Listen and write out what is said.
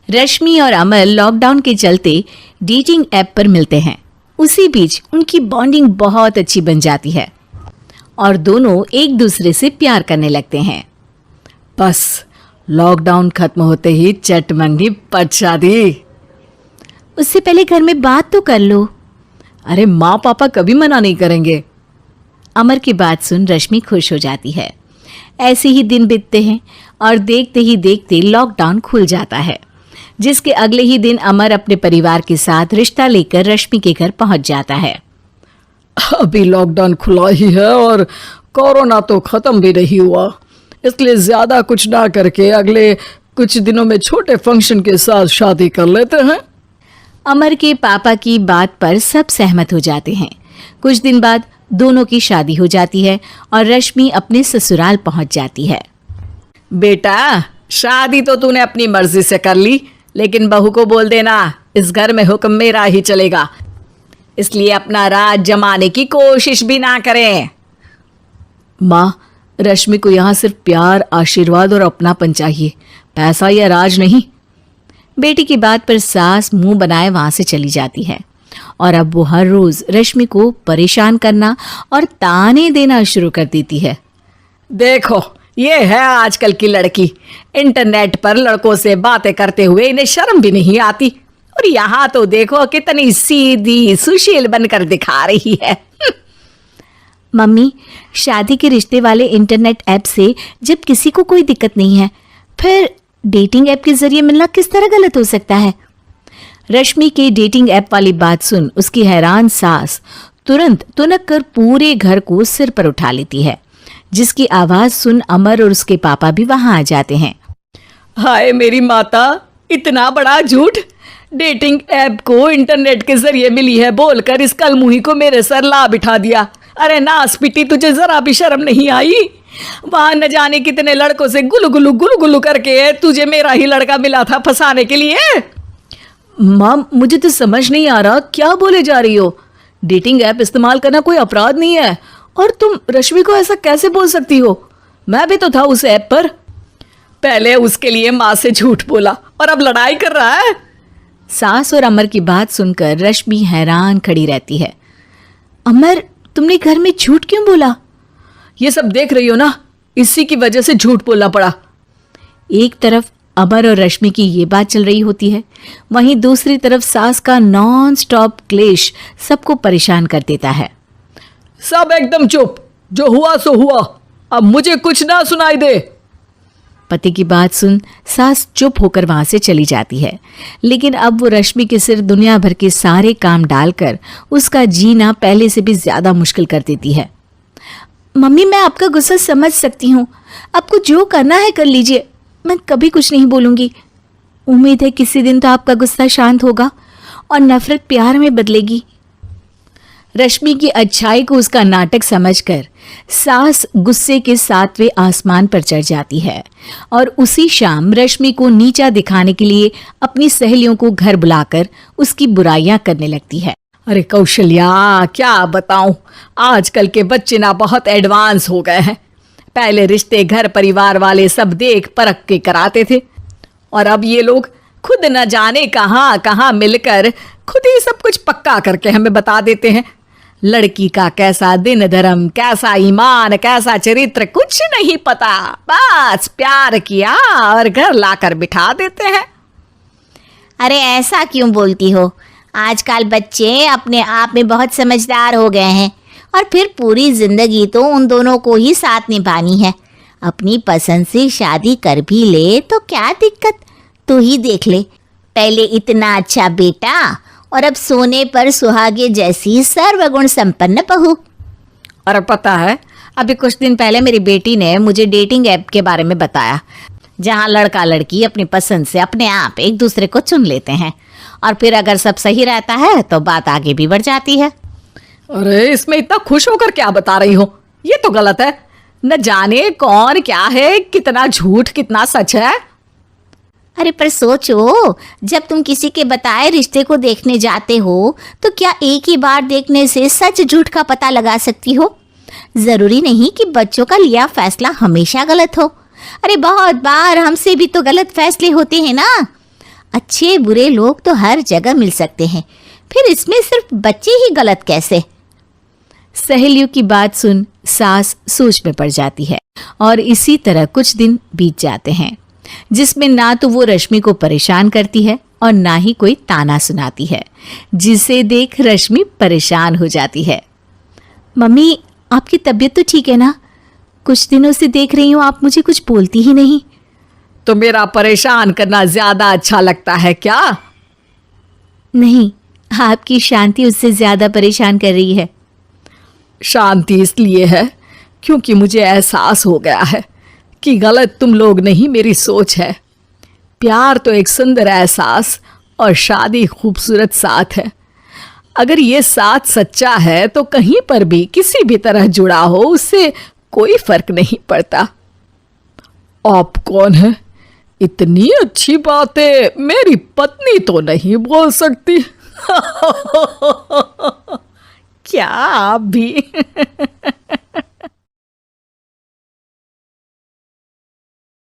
रश्मि और अमर लॉकडाउन के चलते डेटिंग ऐप पर मिलते हैं। उसी बीच उनकी बॉन्डिंग बहुत अच्छी बन जाती है और दोनों एक दूसरे से प्यार करने लगते हैं। बस लॉकडाउन खत्म होते ही चट मंगी पट शादी। उससे पहले घर में बात तो कर लो। अरे माँ पापा कभी मना नहीं करेंगे। अमर की बात सुन रश्मि खुश हो जाती है। ऐसे ही दिन बीतते हैं और देखते ही देखते लॉकडाउन खुल जाता है, जिसके अगले ही दिन अमर अपने परिवार के साथ रिश्ता लेकर रश्मि के घर पहुंच जाता है। अभी लॉकडाउन खुला ही है और कोरोना तो खत्म भी नहीं हुआ, इसलिए ज्यादा कुछ ना करके अगले कुछ दिनों में छोटे फंक्शन के साथ शादी कर लेते हैं। अमर के पापा की बात पर सब सहमत हो जाते हैं। कुछ दिन बाद दोनों की शादी हो जाती है और रश्मि अपने ससुराल पहुंच जाती है। बेटा, शादी तो तूने अपनी मर्जी से कर ली, लेकिन बहू को बोल देना इस घर में हुक्म मेरा ही चलेगा, इसलिए अपना राज जमाने की कोशिश भी ना करें। माँ, रश्मि को यहाँ सिर्फ प्यार, आशीर्वाद और अपनापन चाहिए, पैसा या राज नहीं। बेटी की बात पर सास मुंह बनाए वहां से चली जाती है और अब वो हर रोज रश्मि को परेशान करना और ताने देना शुरू कर देती है। देखो, ये है आजकल की लड़की, इंटरनेट पर लड़कों से बातें करते हुए इन्हें शर्म भी नहीं आती, और यहाँ तो देखो कितनी सीधी सुशील बनकर दिखा रही है। मम्मी, शादी के रिश्ते वाले इंटरनेट ऐप से जब किसी को कोई दिक्कत नहीं है, फिर डेटिंग ऐप के जरिए मिलना किस तरह गलत हो सकता है? रश्मि के डेटिंग ऐप वाली बात सुन उसकी हैरान सास तुरंत तुनक कर पूरे घर को सिर पर उठा लेती है, जिसकी आवाज सुन अमर और उसके पापा भी वहां आ जाते हैं। हाय मेरी माता, इतना बड़ा झूठ! डेटिंग ऐप को इंटरनेट के जरिए मिली है बोलकर इस कलमुही को मेरे सर ला बिठा दिया। अरे नास पिटी, तुझे जरा भी शर्म नहीं आई? वहां न जाने कितने लड़कों से गुलू गुलू करके तुझे मेरा ही लड़का मिला था फंसाने के लिए। मां, मुझे तो समझ नहीं आ रहा क्या बोले जा रही हो। डेटिंग ऐप इस्तेमाल करना कोई अपराध नहीं है, और तुम रश्मि को ऐसा कैसे बोल सकती हो? मैं भी तो था उस ऐप पर। पहले उसके लिए माँ से झूठ बोला और अब लड़ाई कर रहा है। सास और अमर की बात सुनकर रश्मि हैरान खड़ी रहती है। अमर, तुमने घर में झूठ क्यों बोला? ये सब देख रही हो ना, इसी की वजह से झूठ बोलना पड़ा। एक तरफ अमर और रश्मि की ये बात चल रही होती है, वहीं दूसरी तरफ सास का नॉन स्टॉप क्लेश सबको परेशान कर देता है। सब एकदम चुप, जो हुआ सो हुआ, अब मुझे कुछ ना सुनाई दे। पति की बात सुन सास चुप होकर वहां से चली जाती है, लेकिन अब वो रश्मि के सिर दुनिया भर के सारे काम डालकर उसका जीना पहले से भी ज्यादा मुश्किल कर देती है। मम्मी, मैं आपका गुस्सा समझ सकती हूँ, आपको जो करना है कर लीजिए, मैं कभी कुछ नहीं बोलूंगी। उम्मीद है किसी दिन तो आपका गुस्सा शांत होगा और नफरत प्यार में बदलेगी। रश्मि की अच्छाई को उसका नाटक समझकर सास गुस्से के 7वें आसमान पर चढ़ जाती है और उसी शाम रश्मि को नीचा दिखाने के लिए अपनी सहेलियों को घर बुलाकर उसकी बुराइयां करने लगती है। अरे कौशल्या, क्या बताऊं, आजकल के बच्चे ना बहुत एडवांस हो गए हैं। पहले रिश्ते घर परिवार वाले सब देख परख के कराते थे, और अब ये लोग खुद न जाने कहाँ कहाँ मिलकर खुद ही सब कुछ पक्का करके हमें बता देते हैं। लड़की का कैसा दिन धर्म, कैसा ईमान, कैसा चरित्र कुछ नहीं पता, बस प्यार किया और घर लाकर बिठा देते हैं। अरे ऐसा क्यों बोलती हो? आजकल बच्चे अपने आप में बहुत समझदार हो गए हैं, और फिर पूरी जिंदगी तो उन दोनों को ही साथ निभानी है। अपनी पसंद से शादी कर भी ले तो क्या दिक्कत, तू ही देख ले, पहले इतना अच्छा बेटा और अब सोने पर सुहागे जैसी सर्वगुण संपन्न बहू। और पता है, अभी कुछ दिन पहले मेरी बेटी ने मुझे डेटिंग ऐप के बारे में बताया, जहां लड़का लड़की अपनी पसंद से अपने आप एक दूसरे को चुन लेते हैं, और फिर अगर सब सही रहता है तो बात आगे भी बढ़ जाती है। अरे इसमें इतना खुश होकर क्या बता रही हो? ये तो गलत है। न जाने कौन क्या है, कितना झूठ कितना सच है। अरे पर सोचो, जब तुम किसी के बताए रिश्ते को देखने जाते हो तो क्या एक ही बार देखने से सच झूठ का पता लगा सकती हो? जरूरी नहीं कि बच्चों का लिया फैसला हमेशा गलत हो। अरे बहुत बार हमसे भी तो गलत फैसले होते हैं ना। अच्छे बुरे लोग तो हर जगह मिल सकते हैं, फिर इसमें सिर्फ बच्चे ही गलत कैसे? सहेलियों की बात सुन सास सोच में पड़ जाती है और इसी तरह कुछ दिन बीत जाते हैं जिसमें ना तो वो रश्मि को परेशान करती है और ना ही कोई ताना सुनाती है, जिसे देख रश्मि परेशान हो जाती है। मम्मी, आपकी तबीयत तो ठीक है ना? कुछ दिनों से देख रही हूँ आप मुझे कुछ बोलती ही नहीं। तो मेरा परेशान करना ज्यादा अच्छा लगता है क्या? नहीं, आपकी शांति उससे ज्यादा परेशान कर रही है। शांति इसलिए है क्योंकि मुझे एहसास हो गया है कि गलत तुम लोग नहीं, मेरी सोच है। प्यार तो एक सुंदर एहसास और शादी खूबसूरत साथ है। अगर ये साथ सच्चा है तो कहीं पर भी किसी भी तरह जुड़ा हो उससे कोई फर्क नहीं पड़ता। आप कौन है? इतनी अच्छी बातें मेरी पत्नी तो नहीं बोल सकती। क्या आप भी?